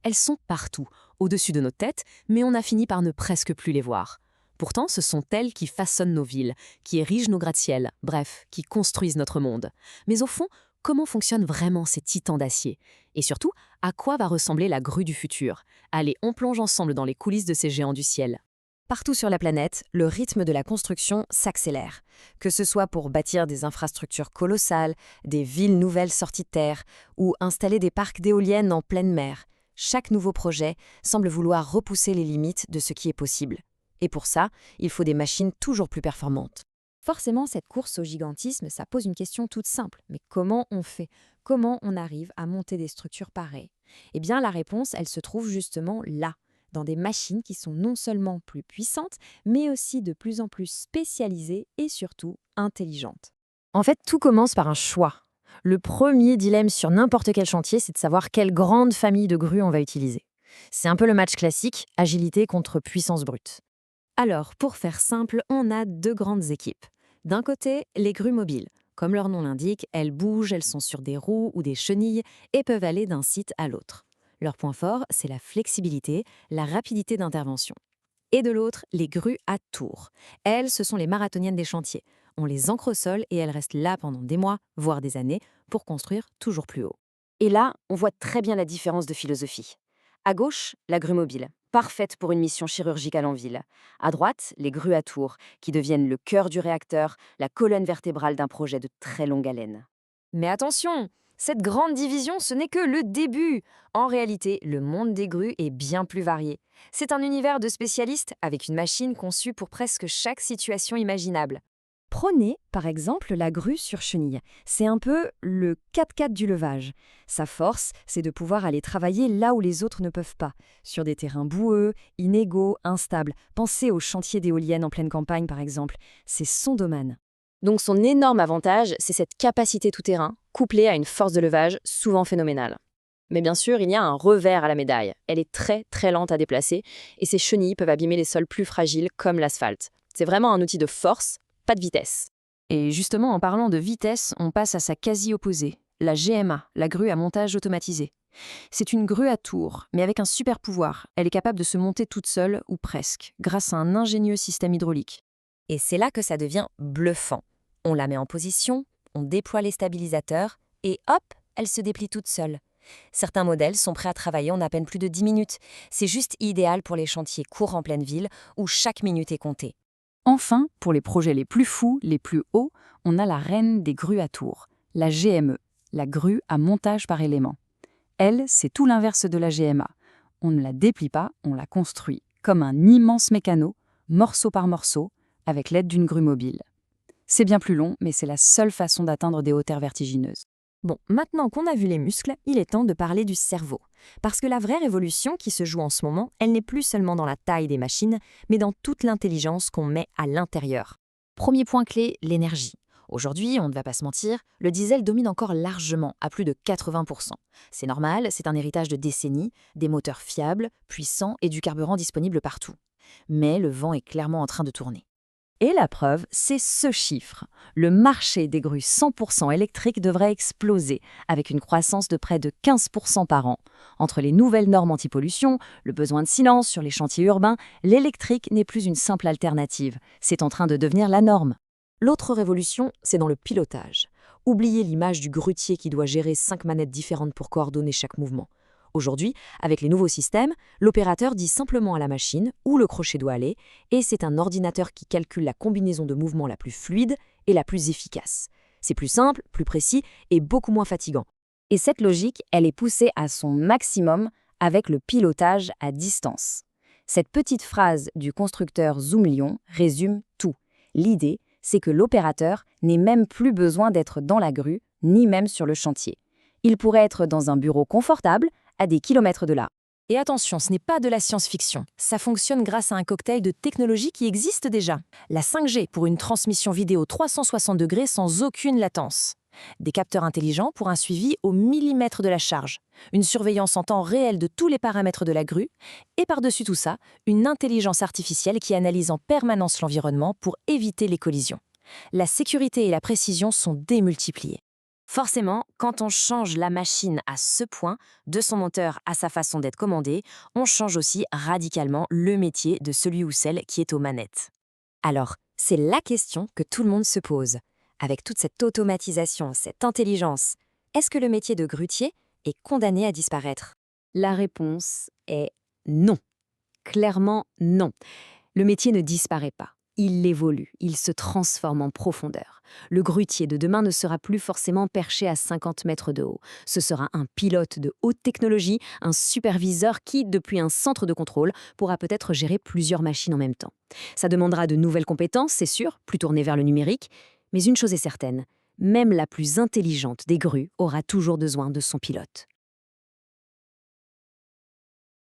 Elles sont partout, au-dessus de nos têtes, mais on a fini par ne presque plus les voir. Pourtant, ce sont elles qui façonnent nos villes, qui érigent nos gratte-ciels, bref, qui construisent notre monde. Mais au fond, comment fonctionnent vraiment ces titans d'acier? Et surtout, à quoi va ressembler la grue du futur? Allez, on plonge ensemble dans les coulisses de ces géants du ciel. Partout sur la planète, le rythme de la construction s'accélère. Que ce soit pour bâtir des infrastructures colossales, des villes nouvelles sorties de terre, ou installer des parcs d'éoliennes en pleine mer, chaque nouveau projet semble vouloir repousser les limites de ce qui est possible. Et pour ça, il faut des machines toujours plus performantes. Forcément, cette course au gigantisme, ça pose une question toute simple. Mais comment on fait? Comment on arrive à monter des structures pareilles? Eh bien, la réponse, elle se trouve justement là, dans des machines qui sont non seulement plus puissantes, mais aussi de plus en plus spécialisées et surtout intelligentes. En fait, tout commence par un choix. Le premier dilemme sur n'importe quel chantier, c'est de savoir quelle grande famille de grues on va utiliser. C'est un peu le match classique, agilité contre puissance brute. Alors, pour faire simple, on a deux grandes équipes. D'un côté, les grues mobiles. Comme leur nom l'indique, elles bougent, elles sont sur des roues ou des chenilles et peuvent aller d'un site à l'autre. Leur point fort, c'est la flexibilité, la rapidité d'intervention. Et de l'autre, les grues à tours. Elles, ce sont les marathoniennes des chantiers. On les ancre au sol et elles restent là pendant des mois, voire des années, pour construire toujours plus haut. Et là, on voit très bien la différence de philosophie. À gauche, la grue mobile, parfaite pour une mission chirurgicale en ville. À droite, les grues à tours, qui deviennent le cœur du réacteur, la colonne vertébrale d'un projet de très longue haleine. Mais attention, cette grande division, ce n'est que le début. En réalité, le monde des grues est bien plus varié. C'est un univers de spécialistes avec une machine conçue pour presque chaque situation imaginable. Prenez, par exemple, la grue sur chenille. C'est un peu le 4x4 du levage. Sa force, c'est de pouvoir aller travailler là où les autres ne peuvent pas, sur des terrains boueux, inégaux, instables. Pensez aux chantiers d'éoliennes en pleine campagne, par exemple. C'est son domaine. Donc son énorme avantage, c'est cette capacité tout-terrain, couplée à une force de levage souvent phénoménale. Mais bien sûr, il y a un revers à la médaille. Elle est très très lente à déplacer, et ses chenilles peuvent abîmer les sols plus fragiles comme l'asphalte. C'est vraiment un outil de force, pas de vitesse. Et justement, en parlant de vitesse, on passe à sa quasi-opposée, la GMA, la grue à montage automatisé. C'est une grue à tours, mais avec un super pouvoir. Elle est capable de se monter toute seule, ou presque, grâce à un ingénieux système hydraulique. Et c'est là que ça devient bluffant. On la met en position, on déploie les stabilisateurs, et hop, elle se déplie toute seule. Certains modèles sont prêts à travailler en à peine plus de 10 minutes. C'est juste idéal pour les chantiers courts en pleine ville, où chaque minute est comptée. Enfin, pour les projets les plus fous, les plus hauts, on a la reine des grues à tours, la GME, la grue à montage par élément. Elle, c'est tout l'inverse de la GMA. On ne la déplie pas, on la construit, comme un immense mécano, morceau par morceau, avec l'aide d'une grue mobile. C'est bien plus long, mais c'est la seule façon d'atteindre des hauteurs vertigineuses. Bon, maintenant qu'on a vu les muscles, il est temps de parler du cerveau. Parce que la vraie révolution qui se joue en ce moment, elle n'est plus seulement dans la taille des machines, mais dans toute l'intelligence qu'on met à l'intérieur. Premier point clé, l'énergie. Aujourd'hui, on ne va pas se mentir, le diesel domine encore largement, à plus de 80%. C'est normal, c'est un héritage de décennies, des moteurs fiables, puissants et du carburant disponible partout. Mais le vent est clairement en train de tourner. Et la preuve, c'est ce chiffre. Le marché des grues 100% électriques devrait exploser, avec une croissance de près de 15% par an. Entre les nouvelles normes anti-pollution, le besoin de silence sur les chantiers urbains, l'électrique n'est plus une simple alternative. C'est en train de devenir la norme. L'autre révolution, c'est dans le pilotage. Oubliez l'image du grutier qui doit gérer 5 manettes différentes pour coordonner chaque mouvement. Aujourd'hui, avec les nouveaux systèmes, l'opérateur dit simplement à la machine où le crochet doit aller et c'est un ordinateur qui calcule la combinaison de mouvements la plus fluide et la plus efficace. C'est plus simple, plus précis et beaucoup moins fatigant. Et cette logique, elle est poussée à son maximum avec le pilotage à distance. Cette petite phrase du constructeur Zoom Lyon résume tout. L'idée, c'est que l'opérateur n'ait même plus besoin d'être dans la grue, ni même sur le chantier. Il pourrait être dans un bureau confortable, à des kilomètres de là. Et attention, ce n'est pas de la science-fiction. Ça fonctionne grâce à un cocktail de technologies qui existe déjà. La 5G pour une transmission vidéo 360 degrés sans aucune latence. Des capteurs intelligents pour un suivi au millimètre de la charge. Une surveillance en temps réel de tous les paramètres de la grue. Et par-dessus tout ça, une intelligence artificielle qui analyse en permanence l'environnement pour éviter les collisions. La sécurité et la précision sont démultipliées. Forcément, quand on change la machine à ce point, de son moteur à sa façon d'être commandée, on change aussi radicalement le métier de celui ou celle qui est aux manettes. Alors, c'est la question que tout le monde se pose. Avec toute cette automatisation, cette intelligence, est-ce que le métier de grutier est condamné à disparaître? La réponse est non. Clairement non. Le métier ne disparaît pas. Il évolue, il se transforme en profondeur. Le grutier de demain ne sera plus forcément perché à 50 mètres de haut. Ce sera un pilote de haute technologie, un superviseur qui, depuis un centre de contrôle, pourra peut-être gérer plusieurs machines en même temps. Ça demandera de nouvelles compétences, c'est sûr, plus tournées vers le numérique. Mais une chose est certaine, même la plus intelligente des grues aura toujours besoin de son pilote.